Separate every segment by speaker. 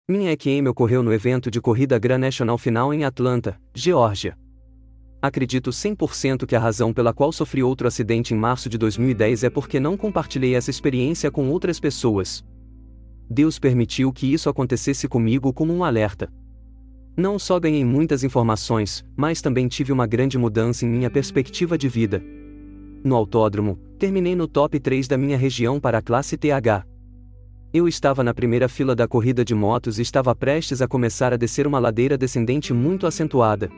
Speaker 1: Minha EQM ocorreu no evento de corrida Grand National Final em Atlanta, Geórgia. Acredito 100% que a razão pela qual sofri outro acidente em março de 2010 é porque não compartilhei essa experiência com outras pessoas. Deus permitiu que isso acontecesse comigo como um alerta. Não só ganhei muitas informações, mas também tive uma grande mudança em minha perspectiva de vida. No autódromo, terminei no top 3 da minha região para a classe TH. Eu estava na primeira fila da corrida de motos e estava prestes a começar a descer uma ladeira descendente muito acentuada.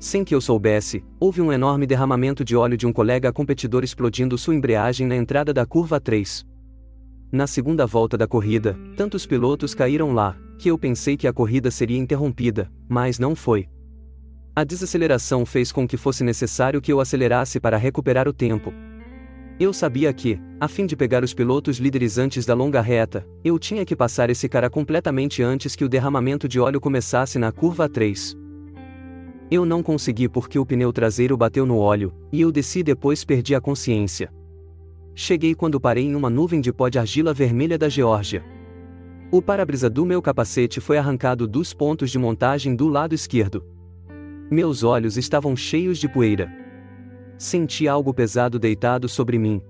Speaker 1: Sem que eu soubesse, houve um enorme derramamento de óleo de um colega competidor explodindo sua embreagem na entrada da curva 3. Na segunda volta da corrida, tantos pilotos caíram lá, que eu pensei que a corrida seria interrompida, mas não foi. A desaceleração fez com que fosse necessário que eu acelerasse para recuperar o tempo. Eu sabia que, a fim de pegar os pilotos líderes antes da longa reta, eu tinha que passar esse cara completamente antes que o derramamento de óleo começasse na curva 3. Eu não consegui porque o pneu traseiro bateu no óleo, e eu desci e depois perdi a consciência. Cheguei quando parei em uma nuvem de pó de argila vermelha da Geórgia. O para-brisa do meu capacete foi arrancado dos pontos de montagem do lado esquerdo. Meus olhos estavam cheios de poeira. Senti algo pesado deitado sobre mim.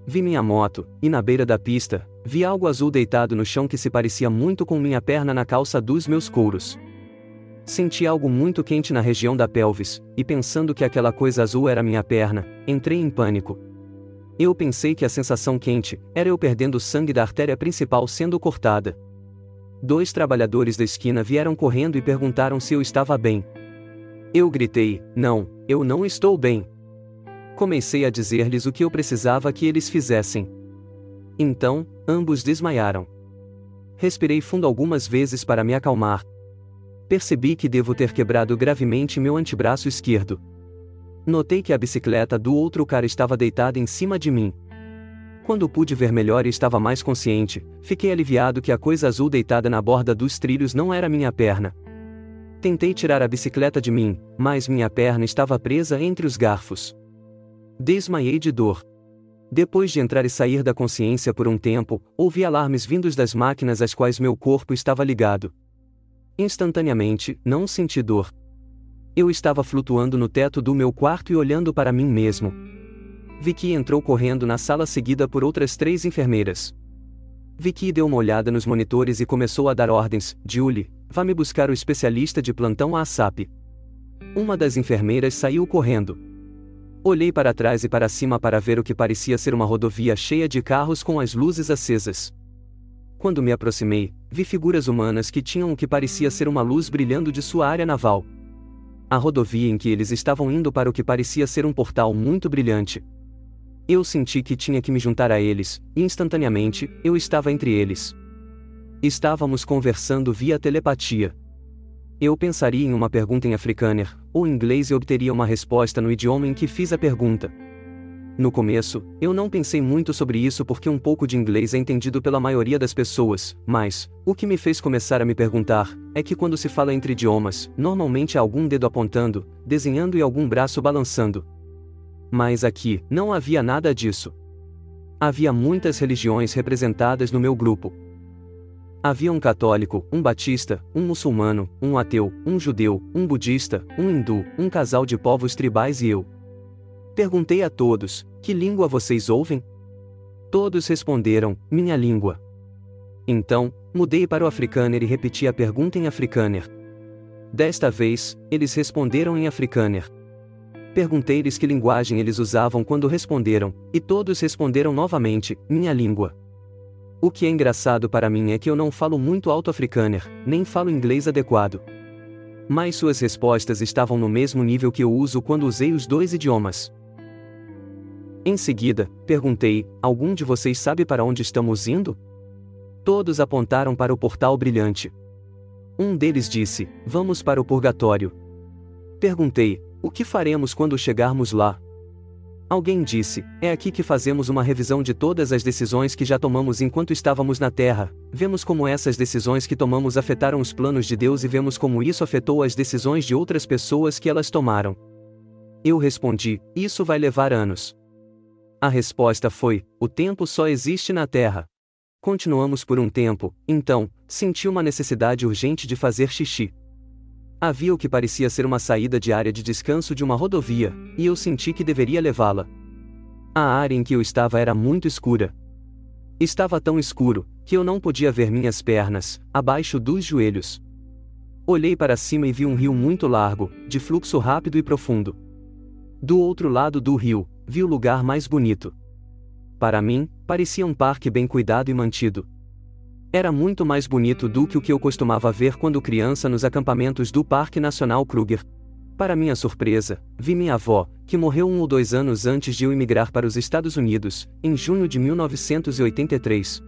Speaker 1: Vi minha moto, e na beira da pista, vi algo azul deitado no chão que se parecia muito com minha perna na calça dos meus couros. Senti algo muito quente na região da pelvis, e pensando que aquela coisa azul era minha perna, entrei em pânico. Eu pensei que a sensação quente era eu perdendo sangue da artéria principal sendo cortada. 2 trabalhadores da esquina vieram correndo e perguntaram se eu estava bem. Eu gritei: "Não, eu não estou bem." Comecei a dizer-lhes o que eu precisava que eles fizessem. Então, ambos desmaiaram. Respirei fundo algumas vezes para me acalmar. Percebi que devo ter quebrado gravemente meu antebraço esquerdo. Notei que a bicicleta do outro cara estava deitada em cima de mim. Quando pude ver melhor e estava mais consciente, fiquei aliviado que a coisa azul deitada na borda dos trilhos não era minha perna. Tentei tirar a bicicleta de mim, mas minha perna estava presa entre os garfos. Desmaiei de dor. Depois de entrar e sair da consciência por um tempo, ouvi alarmes vindos das máquinas às quais meu corpo estava ligado. Instantaneamente, não senti dor. Eu estava flutuando no teto do meu quarto e olhando para mim mesmo. Vicky entrou correndo na sala seguida por outras 3 enfermeiras. Vicky deu uma olhada nos monitores e começou a dar ordens: "Julie, vá me buscar o especialista de plantão ASAP." Uma das enfermeiras saiu correndo. Olhei para trás e para cima para ver o que parecia ser uma rodovia cheia de carros com as luzes acesas. Quando me aproximei, vi figuras humanas que tinham o que parecia ser uma luz brilhando de sua área naval. A rodovia em que eles estavam indo para o que parecia ser um portal muito brilhante. Eu senti que tinha que me juntar a eles, e instantaneamente, eu estava entre eles. Estávamos conversando via telepatia. Eu pensaria em uma pergunta em africâner, ou em inglês e obteria uma resposta no idioma em que fiz a pergunta. No começo, eu não pensei muito sobre isso porque um pouco de inglês é entendido pela maioria das pessoas, mas, o que me fez começar a me perguntar, é que quando se fala entre idiomas, normalmente há algum dedo apontando, desenhando e algum braço balançando. Mas aqui, não havia nada disso. Havia muitas religiões representadas no meu grupo. Havia um católico, um batista, um muçulmano, um ateu, um judeu, um budista, um hindu, um casal de povos tribais e eu. Perguntei a todos: "Que língua vocês ouvem?" Todos responderam: "Minha língua." Então, mudei para o africâner e repeti a pergunta em africâner. Desta vez, eles responderam em africâner. Perguntei-lhes que linguagem eles usavam quando responderam, e todos responderam novamente: "Minha língua." O que é engraçado para mim é que eu não falo muito alto-africâner, nem falo inglês adequado. Mas suas respostas estavam no mesmo nível que eu uso quando usei os 2 idiomas. Em seguida, perguntei: "Algum de vocês sabe para onde estamos indo?" Todos apontaram para o portal brilhante. Um deles disse: "Vamos para o purgatório." Perguntei: "O que faremos quando chegarmos lá?" Alguém disse: "É aqui que fazemos uma revisão de todas as decisões que já tomamos enquanto estávamos na Terra, vemos como essas decisões que tomamos afetaram os planos de Deus e vemos como isso afetou as decisões de outras pessoas que elas tomaram." Eu respondi: "Isso vai levar anos." A resposta foi: "O tempo só existe na Terra." Continuamos por um tempo, então, senti uma necessidade urgente de fazer xixi. Havia o que parecia ser uma saída de área de descanso de uma rodovia, e eu senti que deveria levá-la. A área em que eu estava era muito escura. Estava tão escuro, que eu não podia ver minhas pernas, abaixo dos joelhos. Olhei para cima e vi um rio muito largo, de fluxo rápido e profundo. Do outro lado do rio, vi o lugar mais bonito. Para mim, parecia um parque bem cuidado e mantido. Era muito mais bonito do que o que eu costumava ver quando criança nos acampamentos do Parque Nacional Kruger. Para minha surpresa, vi minha avó, que morreu 1 ou 2 anos antes de eu imigrar para os Estados Unidos, em junho de 1983.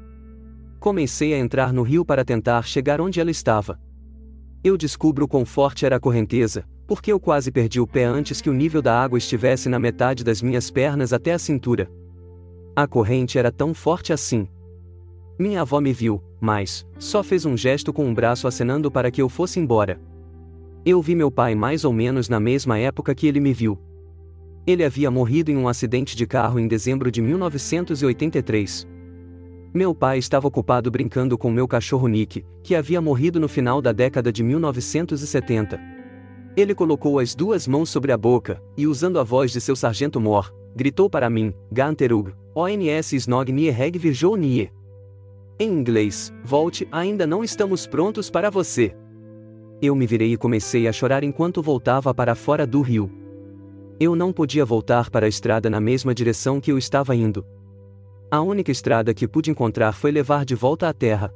Speaker 1: Comecei a entrar no rio para tentar chegar onde ela estava. Eu descubro quão forte era a correnteza, porque eu quase perdi o pé antes que o nível da água estivesse na metade das minhas pernas até a cintura. A corrente era tão forte assim. Minha avó me viu, mas só fez um gesto com o braço acenando para que eu fosse embora. Eu vi meu pai mais ou menos na mesma época que ele me viu. Ele havia morrido em um acidente de carro em dezembro de 1983. Meu pai estava ocupado brincando com meu cachorro Nick, que havia morrido no final da década de 1970. Ele colocou as 2 mãos sobre a boca, e usando a voz de seu sargento-mor, gritou para mim, Ganterug, ONS Snog Nie Reg Virgou Nie. Em inglês, volte, ainda não estamos prontos para você. Eu me virei e comecei a chorar enquanto voltava para fora do rio. Eu não podia voltar para a estrada na mesma direção que eu estava indo. A única estrada que pude encontrar foi levar de volta à terra.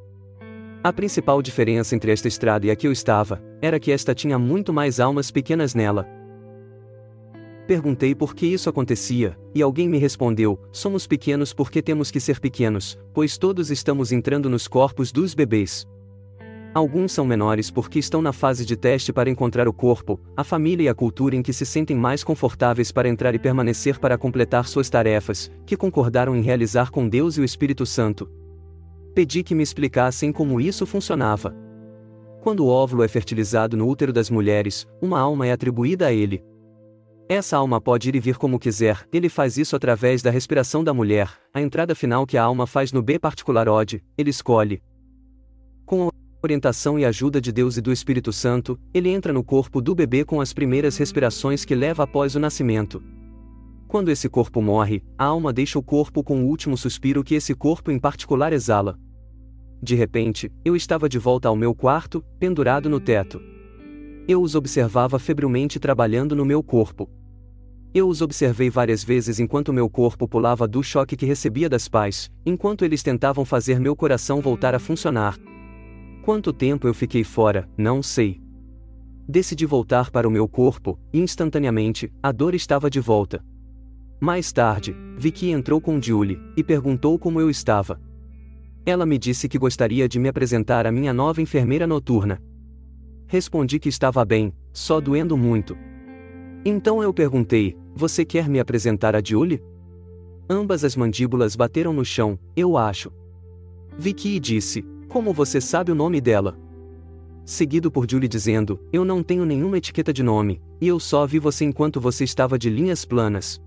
Speaker 1: A principal diferença entre esta estrada e a que eu estava, era que esta tinha muito mais almas pequenas nela. Perguntei por que isso acontecia, e alguém me respondeu, somos pequenos porque temos que ser pequenos, pois todos estamos entrando nos corpos dos bebês. Alguns são menores porque estão na fase de teste para encontrar o corpo, a família e a cultura em que se sentem mais confortáveis para entrar e permanecer para completar suas tarefas, que concordaram em realizar com Deus e o Espírito Santo. Pedi que me explicassem como isso funcionava. Quando o óvulo é fertilizado no útero das mulheres, uma alma é atribuída a ele. Essa alma pode ir e vir como quiser, ele faz isso através da respiração da mulher, a entrada final que a alma faz no B particular OD, ele escolhe. Com a orientação e ajuda de Deus e do Espírito Santo, ele entra no corpo do bebê com as primeiras respirações que leva após o nascimento. Quando esse corpo morre, a alma deixa o corpo com o último suspiro que esse corpo em particular exala. De repente, eu estava de volta ao meu quarto, pendurado no teto. Eu os observava febrilmente trabalhando no meu corpo. Eu os observei várias vezes enquanto meu corpo pulava do choque que recebia das pás, enquanto eles tentavam fazer meu coração voltar a funcionar. Quanto tempo eu fiquei fora, não sei. Decidi voltar para o meu corpo, e instantaneamente, a dor estava de volta. Mais tarde, Vicky entrou com Julie, e perguntou como eu estava. Ela me disse que gostaria de me apresentar à minha nova enfermeira noturna. Respondi que estava bem, só doendo muito. Então eu perguntei, você quer me apresentar a Julie? Ambas as mandíbulas bateram no chão, eu acho. Vicky disse, como você sabe o nome dela? Seguido por Julie dizendo, eu não tenho nenhuma etiqueta de nome, e eu só vi você enquanto você estava de linhas planas.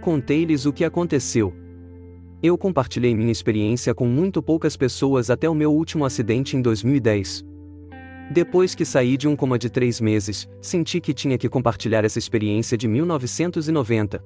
Speaker 1: Contei-lhes o que aconteceu. Eu compartilhei minha experiência com muito poucas pessoas até o meu último acidente em 2010. Depois que saí de um coma de 3 meses, senti que tinha que compartilhar essa experiência de 1990.